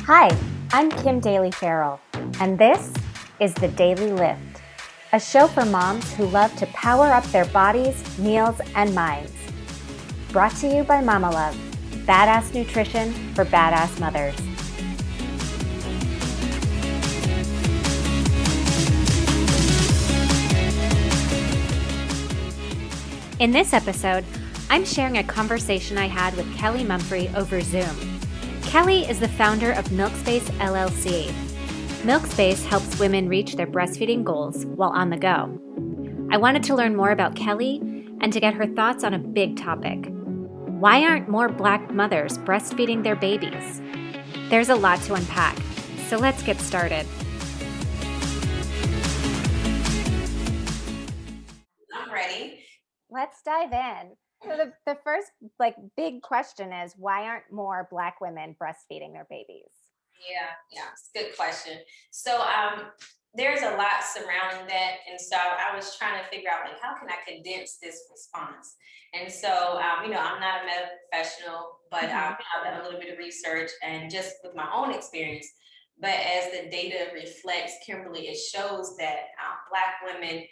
Hi, I'm Daly Farrell, and this is The Daily Lift, a show for moms who love to power up their bodies, meals, and minds. Brought to you by Mama Love, badass nutrition for badass mothers. In this episode, I'm sharing a conversation I had with Kelli Mumphrey over Zoom. Kelli is the founder of MilkSpace LLC. MilkSpace helps women reach their breastfeeding goals while on the go. I wanted to learn more about Kelli and to get her thoughts on a big topic. Why aren't more Black mothers breastfeeding their babies? There's a lot to unpack, so let's get started. I'm ready. Let's dive in. So the first big question is, why aren't more Black women breastfeeding their babies? Yeah, it's a good question. So there's a lot surrounding that, and so I was trying to figure out how can I condense this response. And so I'm not a medical professional, but I've done a little bit of research and just with my own experience. But as the data reflects, Kimberly, it shows that Black women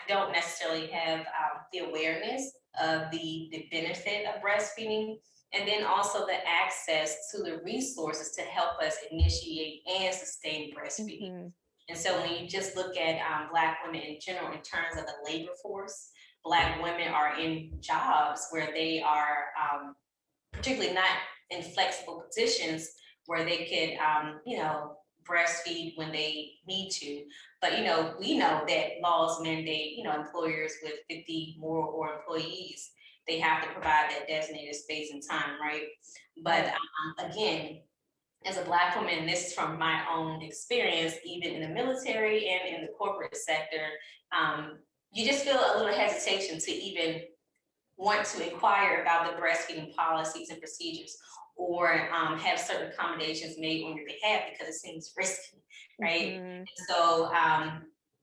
don't necessarily have the awareness of the benefit of breastfeeding, and then also the access to the resources to help us initiate and sustain breastfeeding. Mm-hmm. And so when you just look at Black women in general in terms of the labor force, Black women are in jobs where they are particularly not in flexible positions where they could, breastfeed when they need to. But, we know that laws mandate, employers with 50 more employees, they have to provide that designated space and time, right? But again, as a Black woman, and this is from my own experience, even in the military and in the corporate sector, you just feel a little hesitation to even want to inquire about the breastfeeding policies and procedures, or have certain accommodations made on your behalf because it seems risky, right? Mm-hmm. So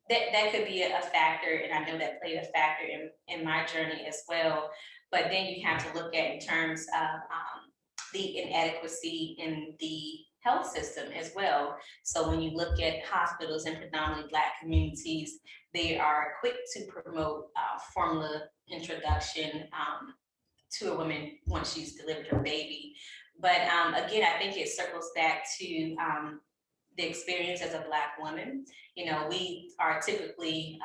that could be a factor, and I know that played a factor in my journey as well. But then you have to look at in terms of the inadequacy in the health system as well. So when you look at hospitals in predominantly Black communities, they are quick to promote formula introduction to a woman once she's delivered her baby. But again, I think it circles back to the experience as a Black woman. We are typically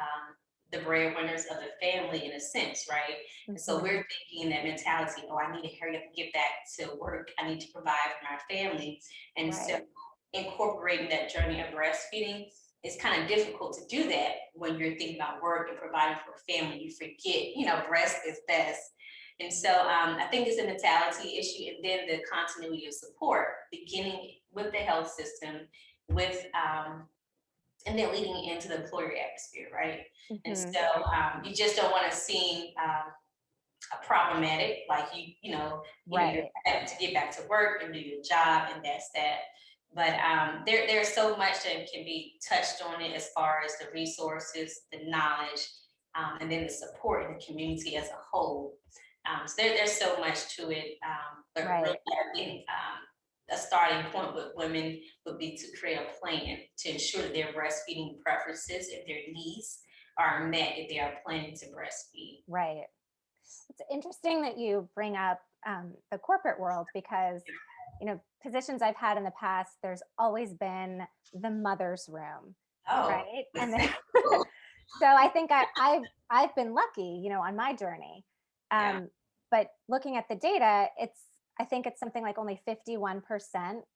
the breadwinners of the family in a sense, right? Mm-hmm. And so we're thinking that mentality, I need to hurry up and get back to work. I need to provide for my family. And so incorporating that journey of breastfeeding, it's kind of difficult to do that when you're thinking about work and providing for a family. You forget, breast is best. And so I think it's a mentality issue, and then the continuity of support, beginning with the health system, with and then leading into the employer atmosphere, right? Mm-hmm. And so you just don't want to seem problematic, like you have to get back to work and do your job, and that's that. But there's so much that can be touched on it as far as the resources, the knowledge, and then the support in the community as a whole. So there's so much to it. But really, I think a starting point with women would be to create a plan to ensure that their breastfeeding preferences and their needs are met if they are planning to breastfeed. Right. It's interesting that you bring up the corporate world because, positions I've had in the past, there's always been the mother's room, right? And then, so I think I've been lucky, on my journey. But looking at the data, I think it's something like only 51%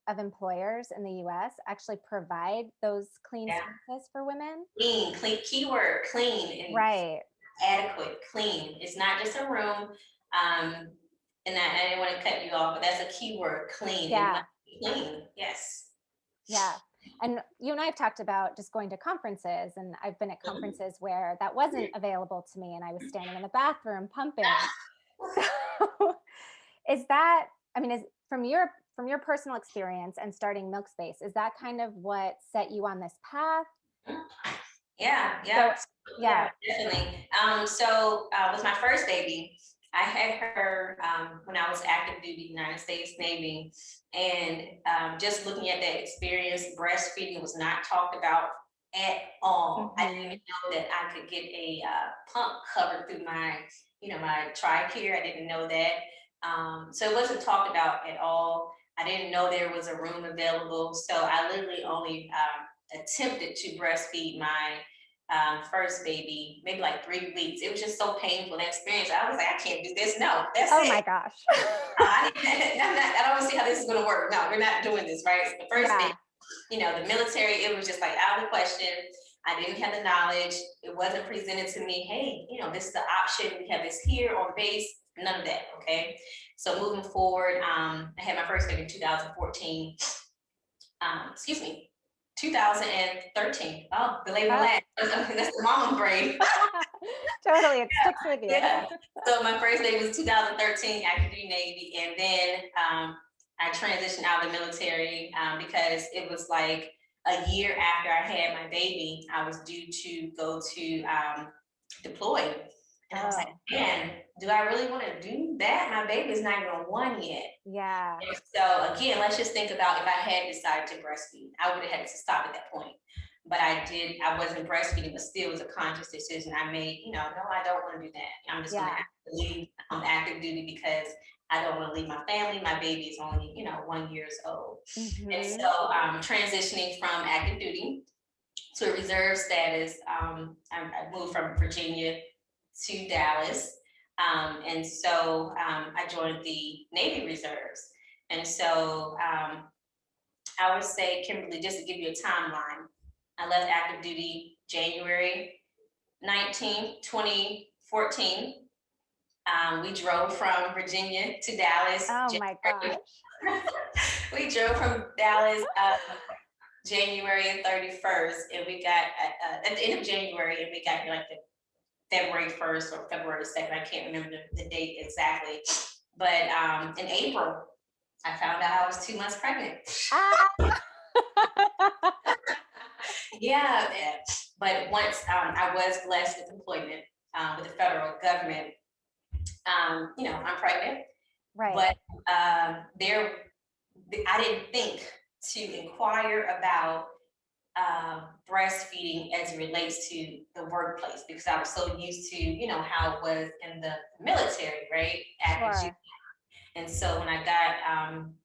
of employers in the US actually provide those clean spaces for women. Clean, keyword, clean. And right. Adequate, clean. It's not just a room. And I didn't want to cut you off, but that's a keyword, clean. Yeah. Clean, yes. Yeah. And you and I have talked about just going to conferences, and I've been at conferences where that wasn't available to me, and I was standing in the bathroom pumping. So is from your personal experience and starting MilkSpace, is that kind of what set you on this path? Yeah, definitely. So with my first baby, I had her when I was active duty United States Navy, and just looking at that experience, breastfeeding was not talked about at all. I didn't even know that I could get a pump covered through my, my TRICARE. I didn't know that. So it wasn't talked about at all. I didn't know there was a room available. So I literally only attempted to breastfeed my first baby, maybe like 3 weeks. It was just so painful an experience. I was like, I can't do this. No, that's Oh it. my gosh. I don't see how this is going to work. No, we're not doing this, right? So the first Yeah. baby, the military, it was just like out of the question. I didn't have the knowledge. It wasn't presented to me. Hey, this is the option. We have this here on base. None of that. Okay. So moving forward, I had my first baby in 2014. Excuse me. 2013. Oh, believe it or not, that's the mom brain. Totally, it sticks with you. Yeah. So my first day was 2013, active duty Navy, and then I transitioned out of the military because it was like a year after I had my baby, I was due to go to deploy. And I was like, man, do I really want to do that? My baby is not even 1 yet. Yeah. And so again, let's just think about if I had decided to breastfeed, I would have had to stop at that point. But I wasn't breastfeeding, but still it was a conscious decision I made, no, I don't want to do that. I'm just going to have to leave active duty because I don't want to leave my family. My baby is only, 1 year old. And so transitioning from active duty to a reserve status, I moved from Virginia to Dallas. And so I joined the Navy Reserves. And so I would say, Kimberly, just to give you a timeline, I left active duty January 19th, 2014. We drove from Virginia to Dallas. Oh my gosh. We drove from Dallas January 31st, and we got at the end of January, and we got here like the February 1st or February 2nd. I can't remember the date exactly. But in April, I found out I was 2 months pregnant. Yeah. But once I was blessed with employment with the federal government, I'm pregnant. Right. But I didn't think to inquire about breastfeeding as it relates to the workplace, because I was so used to, how it was in the military, right? Sure. And so when I got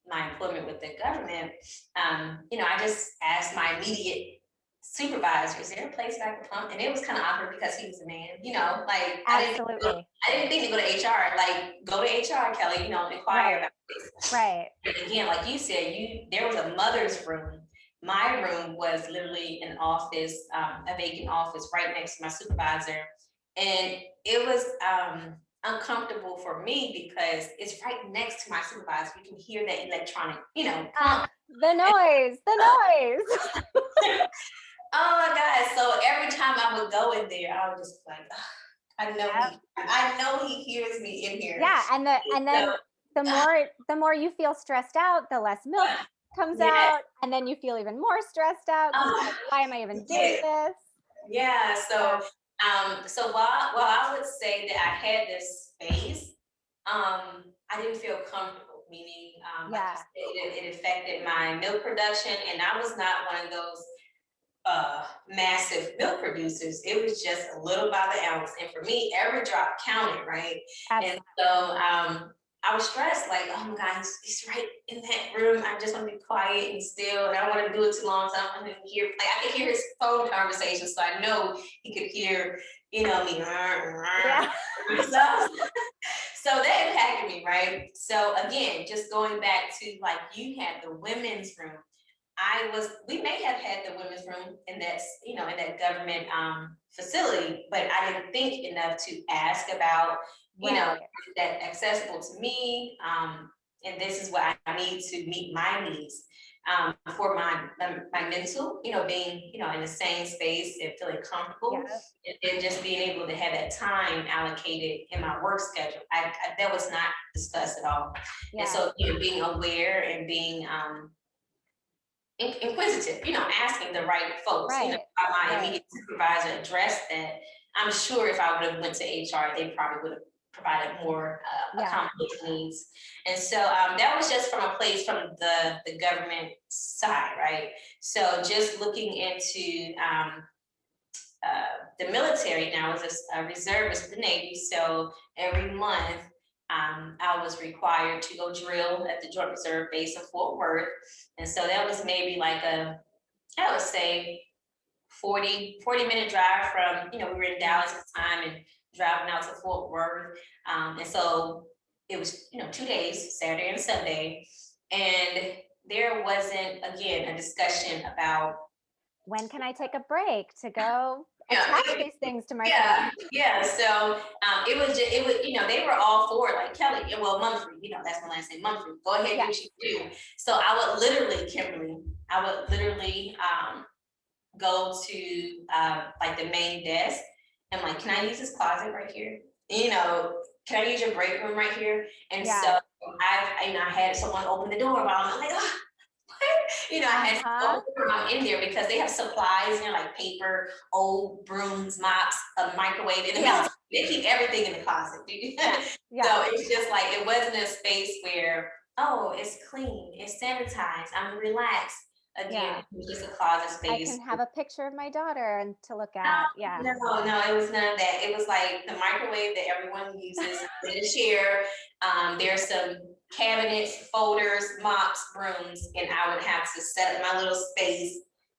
my employment with the government, I just asked my immediate supervisor, is there a place that I could pump? And it was kind of awkward because he was a man, like Absolutely. I didn't think to go to HR, like go to HR, Kelli, inquire about this. Right. And again, like you said, there was a mother's room. My room was literally an office, a vacant office right next to my supervisor. And it was uncomfortable for me because it's right next to my supervisor. You can hear that electronic, pump. The noise. Oh my God. So every time I would go in there, I would just like, I know he hears me in here. Yeah. And then the more you feel stressed out, the less milk comes out. And then you feel even more stressed out. Like, why am I even doing this? Yeah. So so while I would say that I had this space, I didn't feel comfortable, meaning like you said, it affected my milk production, and I was not one of those massive milk producers. It was just a little by the ounce, and for me, every drop counted, right? Absolutely. And so I was stressed, like, oh my God, he's right in that room. I just want to be quiet and still, and I don't want to do it too long, so I want to hear, like, I could hear his phone conversation, so I know he could hear, me. Yeah. So that impacted me, right? So again, just going back to, like, you had the women's room. We may have had the women's room in that, in that government facility, but I didn't think enough to ask about, is that accessible to me? And this is what I need to meet my needs for my mental, being, in the same space and feeling comfortable, and just being able to have that time allocated in my work schedule. That was not discussed at all. Yeah. And so, being aware and being inquisitive, asking the right folks, how my immediate supervisor addressed that. I'm sure if I would have went to HR, they probably would have provided more Yeah. accommodation needs. And so that was just from a place from the government side, right? So just looking into the military now, as a reservist of the Navy. So every month I was required to go drill at the Joint Reserve Base in Fort Worth. And so that was maybe like I would say 40-minute drive from, we were in Dallas at the time and driving out to Fort Worth. And so it was, 2 days, Saturday and Sunday. And there wasn't, again, a discussion about When can I take a break to go yeah, attach these things to my yeah, phone? yeah. So it was just, it was, they were all for it, like Kelli, well, Mumphrey, that's my last name, Mumphrey. Go ahead, do Yeah. what you do. So I would literally, Kimberly, go to like the main desk and like, can I use this closet right here? Can I use your break room right here? And Yeah. so I had someone open the door while I'm like, oh, I had to open in there because they have supplies, like paper, old brooms, mops, a microwave. In the military, they keep everything in the closet. Yeah. So it's just like, it wasn't a space where, oh, it's clean, it's sanitized, I'm relaxed. Again, it was just a closet I space. can have a picture of my daughter and to look at. Yeah. No, it was none of that. It was like the microwave that everyone uses in a chair. There's some cabinets, folders, mops, brooms, and I would have to set up my little space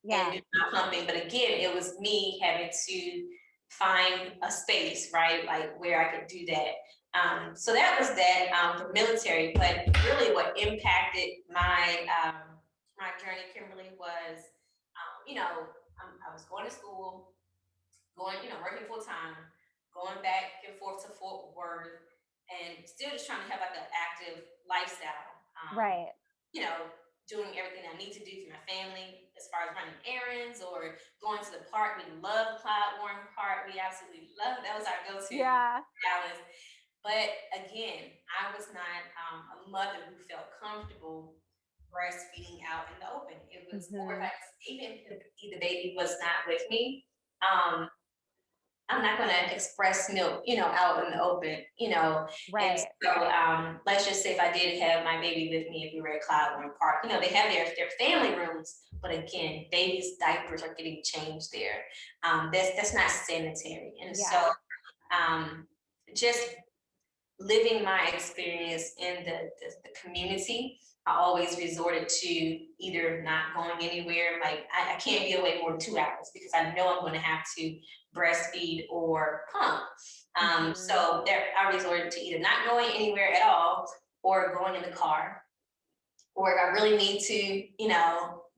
and do my pumping. But again, it was me having to find a space, right? Like where I could do that. So that was that for military. But really, what impacted my my journey, Kimberly, was I was going to school, working full time, going back and forth to Fort Worth, and still just trying to have like an active lifestyle. Right. Doing everything I need to do for my family as far as running errands or going to the park. We love Clyde Warren Park. We absolutely love it. That was our go-to Dallas. But again, I was not a mother who felt comfortable breastfeeding out in the open. It was more like, even if the baby was not with me, I'm not going to express milk, out in the open, Right. And so let's just say if I did have my baby with me, if we were at Cloudland Park, they have their family rooms, but again, babies' diapers are getting changed there. That's not sanitary. And so just living my experience in the community, I always resorted to either not going anywhere, like I can't be away more than 2 hours because I know I'm going to have to breastfeed or pump. So there, I resorted to either not going anywhere at all or going in the car, or if I really need to,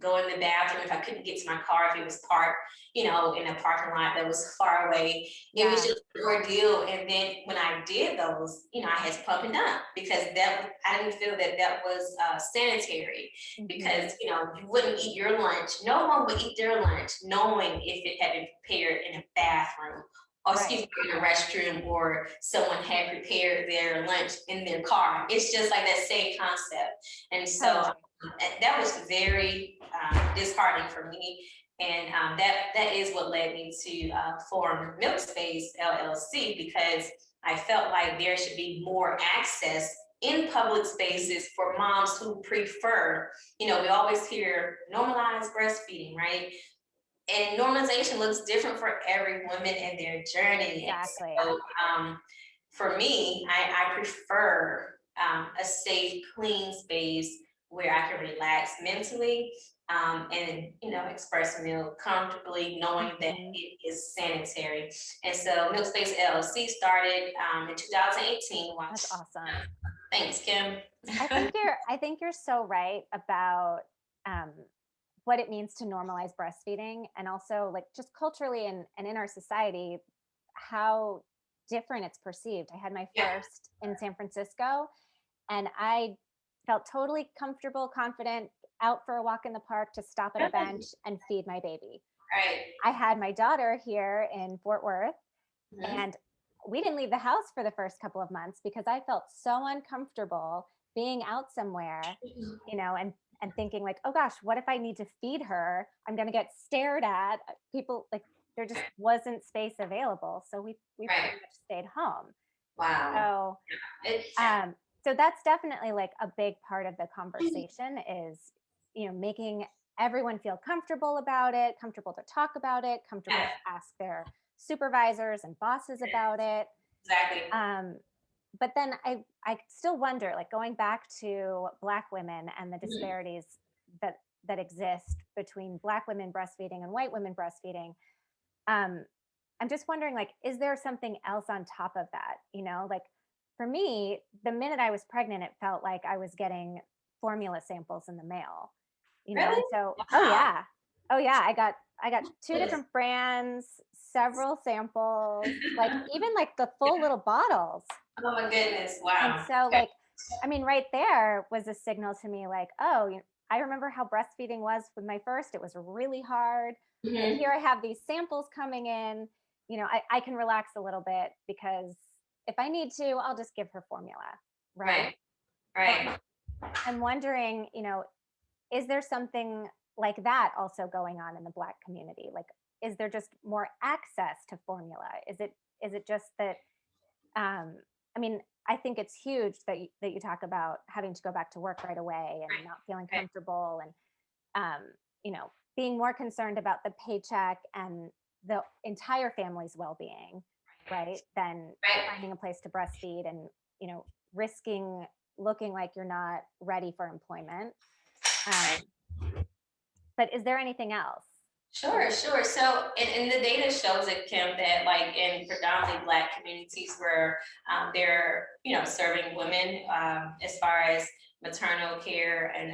go in the bathroom, if I couldn't get to my car, if it was parked, in a parking lot that was far away, it was just an ordeal. And then when I did those, I had to pump and dump because I didn't feel that was sanitary because, you wouldn't eat your lunch. No one would eat their lunch knowing if it had been prepared in a bathroom or excuse me, in a restroom, or someone had prepared their lunch in their car. It's just like that same concept. And so that was very disheartening for me. And that is what led me to form MilkSpace LLC, because I felt like there should be more access in public spaces for moms who prefer, we always hear normalized breastfeeding, right? And normalization looks different for every woman and their journey. Exactly. So, for me, I prefer a safe, clean space where I can relax mentally and express milk comfortably, knowing that it is sanitary. And so MilkSpace LLC started in 2018. That's awesome. Thanks, Kim. I think you're so right about what it means to normalize breastfeeding, and also like just culturally and in our society, how different it's perceived. I had my first in San Francisco, and I felt totally comfortable, confident, out for a walk in the park to stop at a bench and feed my baby. Right. I had my daughter here in Fort Worth, and we didn't leave the house for the first couple of months because I felt so uncomfortable being out somewhere, and thinking like, oh gosh, what if I need to feed her? I'm going to get stared at. People, like, there just wasn't space available. So we pretty much stayed home. Wow. So, It, so that's definitely like a big part of the conversation is, making everyone feel comfortable about it, comfortable to talk about it, comfortable yeah, to ask their supervisors and bosses about it. exactly. But then I still wonder, like going back to Black women and the Mhm. disparities that exist between Black women breastfeeding and white women breastfeeding. Um, I'm just wondering, like, is there something else on top of that? Like for me, the minute I was pregnant, it felt like I was getting formula samples in the mail. Really? And so, Wow. oh yeah, I got two Yes. different brands, several samples, like even like the full little bottles. Oh my goodness. And Wow. so, Okay. like, I mean, right there was a signal to me, like, oh, I remember how breastfeeding was with my first. It was really hard. And Mhm. here I have these samples coming in. I can relax a little bit because if I need to, I'll just give her formula. Right. Right. But Right. I'm wondering, is there something like that also going on in the Black community? Like, is there just more access to formula? Is it just that um, I mean, I think it's huge that you talk about having to go back to work right away and not feeling Right. comfortable and being more concerned about the paycheck and the entire family's well-being, right? Than Right. finding a place to breastfeed and risking looking like you're not ready for employment. Um, Right. but is there anything else? Sure, sure. So, and the data shows it, Kim, that like in predominantly Black communities where they're, serving women as far as maternal care and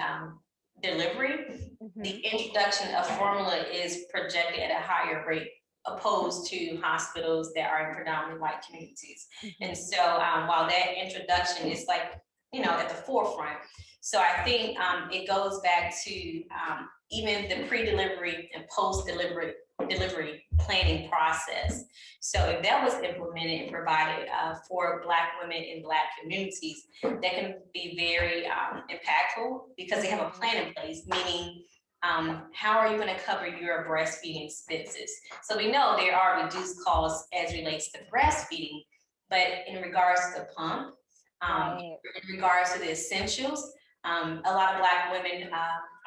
delivery, the Hmm. introduction of formula is projected at a higher rate opposed to hospitals that are in predominantly white communities. And Hmm. so while that introduction is like, at the forefront. So I think it goes back to even the pre-delivery and post-delivery planning process. So if that was implemented and provided for Black women in Black communities, that can be very impactful because they have a plan in place, meaning how are you going to cover your breastfeeding expenses? So we know there are reduced costs as relates to breastfeeding, but in regards to the pump, Right. in regards to the essentials, a lot of Black women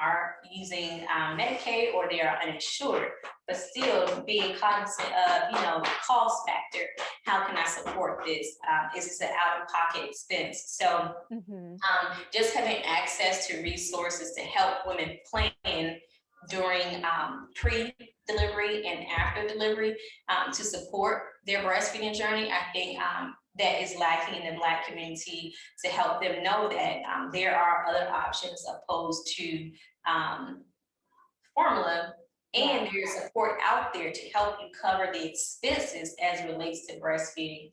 are using Medicaid or they are uninsured, but still being cognizant of, cost factor. How can I support this? Is this an out-of-pocket expense? So Hmm. just having access to resources to help women plan during pre-delivery and after delivery to support their breastfeeding journey, I think that is lacking in the Black community to help them know that there are other options opposed to formula, Yeah. and there's support out there to help you cover the expenses as it relates to breastfeeding.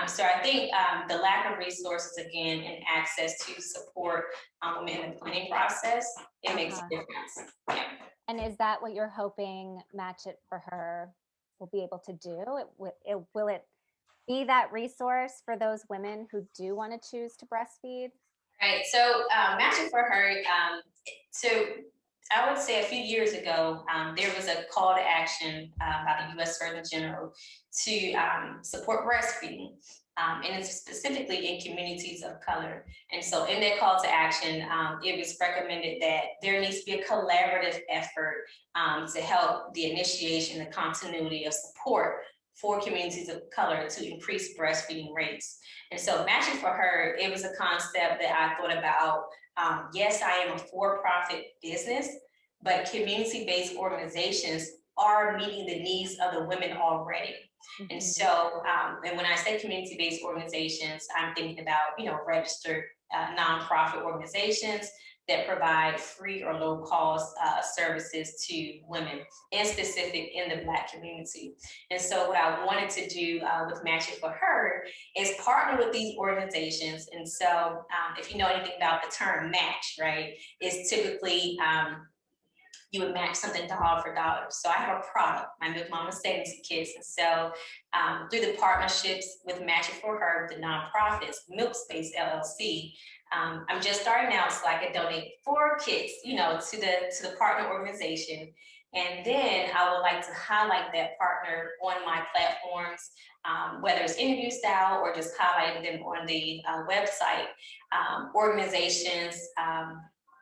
So I think the lack of resources again and access to support women in the planning process, it makes a Uh-huh. difference. Yeah. And is that what you're hoping Match It for Her will be able to do? Will it be that resource for those women who do want to choose to breastfeed? Right. So Matching for Her. So I would say a few years ago, there was a call to action by the U.S. Surgeon General to support breastfeeding, and it's specifically in communities of color. And so, in that call to action, it was recommended that there needs to be a collaborative effort to help the initiation, the continuity of support for communities of color to increase breastfeeding rates. And so, Matching for Her, it was a concept that I thought about. Yes, I am a for-profit business, but community-based organizations are meeting the needs of the women already. And Hmm. so, and when I say community-based organizations, I'm thinking about, registered nonprofit organizations that provide free or low-cost services to women, in specific in the Black community. And so, what I wanted to do with Matching for Her is partner with these organizations. And so, if you know anything about the term match, right, it's typically you would match something dollar for dollar. So I have a product, my MilkMama Sanity Kits. And so through the partnerships with Matching for Her, the nonprofits, MilkSpace LLC, I'm just starting out so I could donate 4 kits, to the partner organization. And then I would like to highlight that partner on my platforms, whether it's interview style or just highlighting them on the website. Organizations,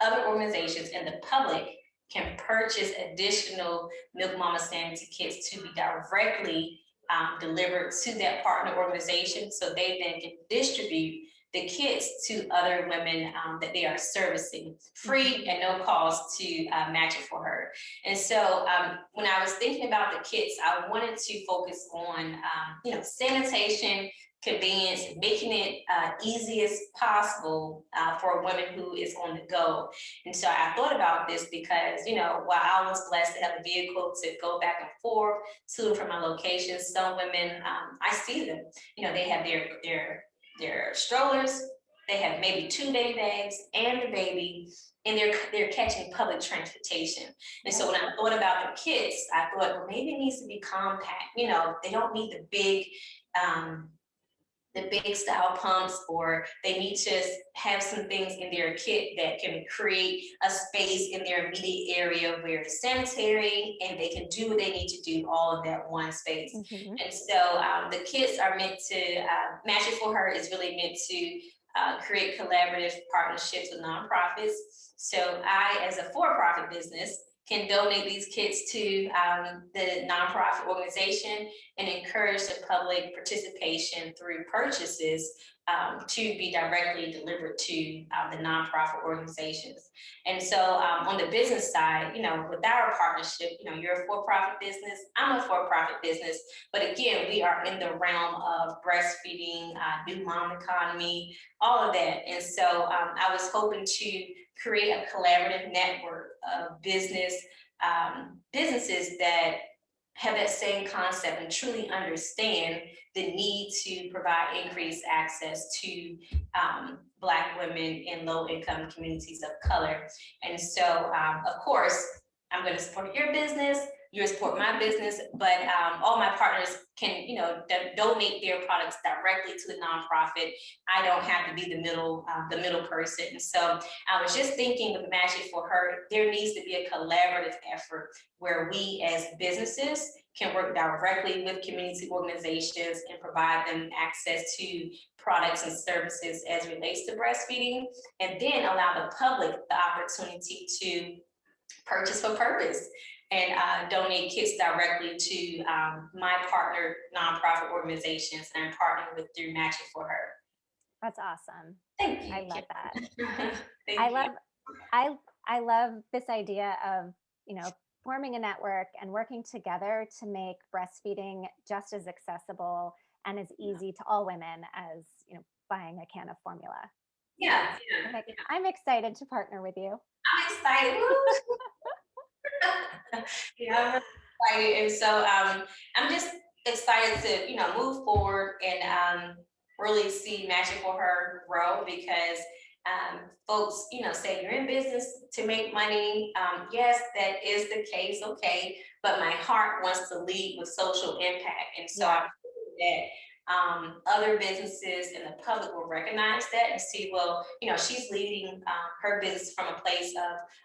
other organizations in the public can purchase additional MilkMama Sanity Kits to be directly delivered to that partner organization, so they then can distribute the kits to other women that they are servicing, free and no cost to match it for her. And so when I was thinking about the kits, I wanted to focus on sanitation, convenience, making it easy as possible for a woman who is on the go. And so I thought about this because, while I was blessed to have a vehicle to go back and forth to and from my locations, some women, I see them, they have their strollers, they have maybe 2 baby bags and the baby, and they're catching public transportation. And so when I thought about the kits, I thought, well, maybe it needs to be compact. They don't need the big style pumps, or they need to have some things in their kit that can create a space in their immediate area where it's sanitary and they can do what they need to do all in that one space. And so the kits are meant to, Match It For Her is really meant to create collaborative partnerships with nonprofits. So I, as a for-profit business, can donate these kits to the nonprofit organization and encourage the public participation through purchases to be directly delivered to the nonprofit organizations. And so on the business side, with our partnership, you're a for-profit business, I'm a for-profit business, but again, we are in the realm of breastfeeding, new mom economy, all of that. And so I was hoping to create a collaborative network of businesses that have that same concept and truly understand the need to provide increased access to Black women in low-income communities of color. And so, of course, I'm going to support your business, you support my business, but all my partners can, donate their products directly to the nonprofit. I don't have to be the middle person. And so I was just thinking with Match It For Her, there needs to be a collaborative effort where we as businesses can work directly with community organizations and provide them access to products and services as it relates to breastfeeding, and then allow the public the opportunity to purchase for purpose and donate kits directly to my partner nonprofit organizations that I'm partnering with through Match It For Her. That's awesome. Thank you. I love that. Thank you. I love this idea of, forming a network and working together to make breastfeeding just as accessible and as easy to all women as, buying a can of formula. Yeah. I'm excited to partner with you. I'm excited. I'm excited. And so I'm just excited to, move forward and really see Match It For Her grow, because folks, say you're in business to make money. Yes, that is the case. Okay. But my heart wants to lead with social impact. And so I'm hoping that other businesses and the public will recognize that and see, well, she's leading her business from a place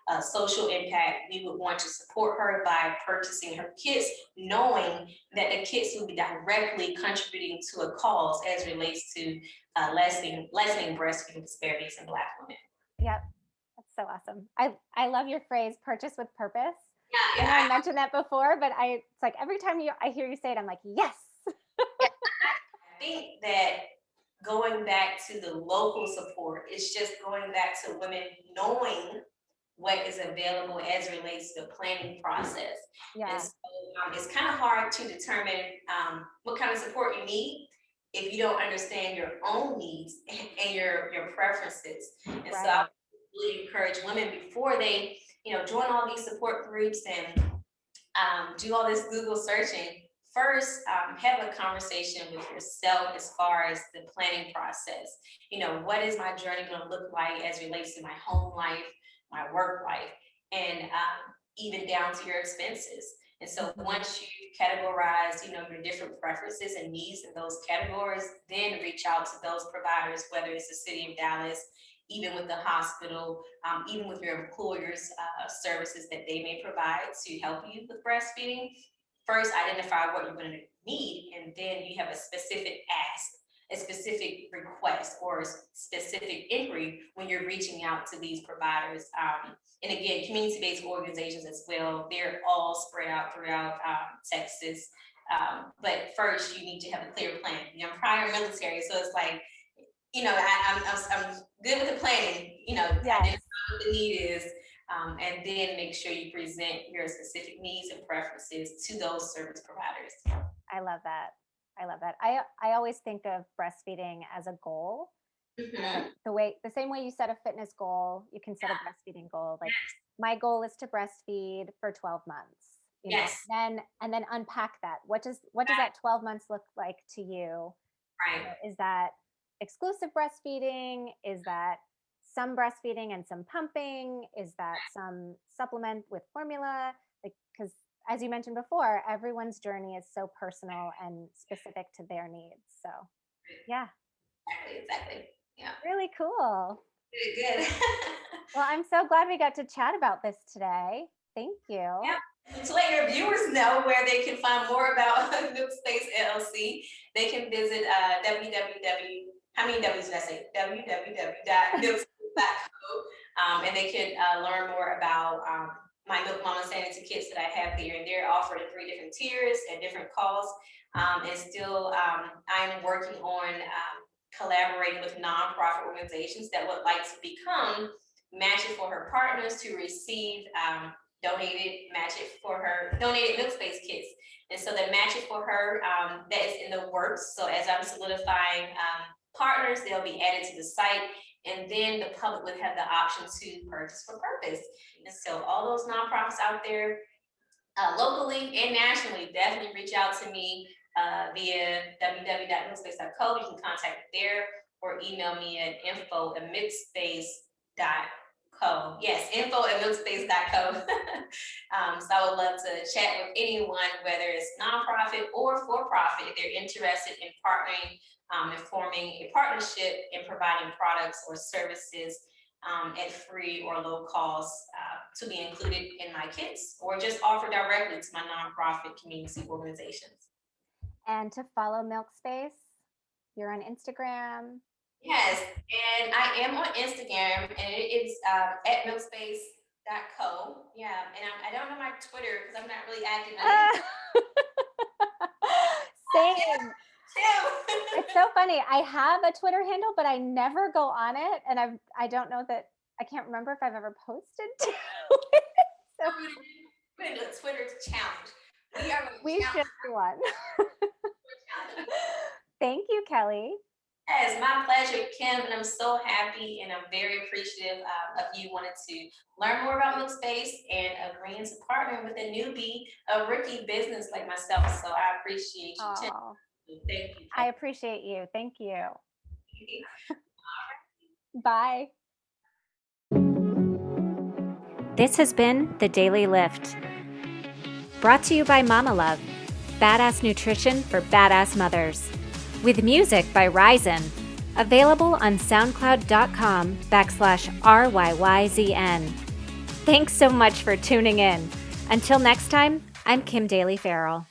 of social impact. We would want to support her by purchasing her kits, knowing that the kits will be directly contributing to a cause as it relates to lessening breastfeeding disparities in Black women. Yep, that's so awesome. I love your phrase, purchase with purpose. Yeah. I mentioned that before, but it's like every time I hear you say it, I'm like, yes. I think that going back to the local support, it's just going back to women knowing what is available as it relates to the planning process. Yeah. And so it's kind of hard to determine what kind of support you need if you don't understand your own needs and your preferences. And so I really encourage women before they, join all these support groups and do all this Google searching. First, have a conversation with yourself as far as the planning process. What is my journey going to look like as it relates to my home life, my work life, and even down to your expenses. And so once you categorize, your different preferences and needs in those categories, then reach out to those providers, whether it's the city of Dallas, even with the hospital, even with your employer's services that they may provide to help you with breastfeeding. First, identify what you're going to need, and then you have a specific ask, a specific request, or a specific inquiry when you're reaching out to these providers. And again, community-based organizations as well, they're all spread out throughout Texas. But first, you need to have a clear plan. I'm prior military, so it's like, I'm good with the planning, Yes. identify what the need is, and then make sure you present your specific needs and preferences to those service providers. I love that. I love that. I always think of breastfeeding as a goal. Mm-hmm. The same way you set a fitness goal, you can set a breastfeeding goal. Like my goal is to breastfeed for 12 months. Yes. And then unpack that. What does that 12 months look like to you? Right. Is that exclusive breastfeeding? Is that some breastfeeding and some pumping? Is that some supplement with formula? Like, because as you mentioned before, everyone's journey is so personal and specific to their needs. So, yeah. Exactly. Yeah. Really cool. Good. Well, I'm so glad we got to chat about this today. Thank you. Yeah. To let your viewers know where they can find more about MilkSpace LLC, they can visit how many W's did I say? www.milkspace.co, and they can learn more about my MilkMama Sanity Kits that I have here, and they're offered in 3 different tiers and different costs. And still, I'm working on collaborating with nonprofit organizations that would like to become matching for her partners to receive donated MilkSpace kits. And so the matching for her, that is in the works. So as I'm solidifying partners, they'll be added to the site, and then the public would have the option to purchase for purpose. And so all those nonprofits out there, locally and nationally, definitely reach out to me via www.milkspace.co. You can contact me there, or email me at info@milkspace.co. Yes, info@milkspace.co. So I would love to chat with anyone, whether it's nonprofit or for-profit, if they're interested in partnering and forming a partnership in providing products or services at free or low cost to be included in my kits, or just offer directly to my nonprofit community organizations. And to follow MilkSpace, you're on Instagram. Yes, and I am on Instagram, and it is at milkspace.co. Yeah, and I don't know my Twitter because I'm not really active. Same. It's so funny. I have a Twitter handle, but I never go on it, and I don't know that I can't remember if I've ever posted to it. So we're gonna do a Twitter challenge. We should do one. Thank you, Kelli. It's my pleasure, Kim, and I'm so happy and I'm very appreciative of you wanting to learn more about MilkSpace and agreeing to partner with a newbie, a rookie business like myself. So I appreciate you, Tim. Thank you. I appreciate you. Thank you. Bye. This has been The Daily Lift, brought to you by Mama Love, badass nutrition for badass mothers, with music by Ryzen, available on soundcloud.com/RYYZN. Thanks so much for tuning in. Until next time, I'm Kim Daly Farrell.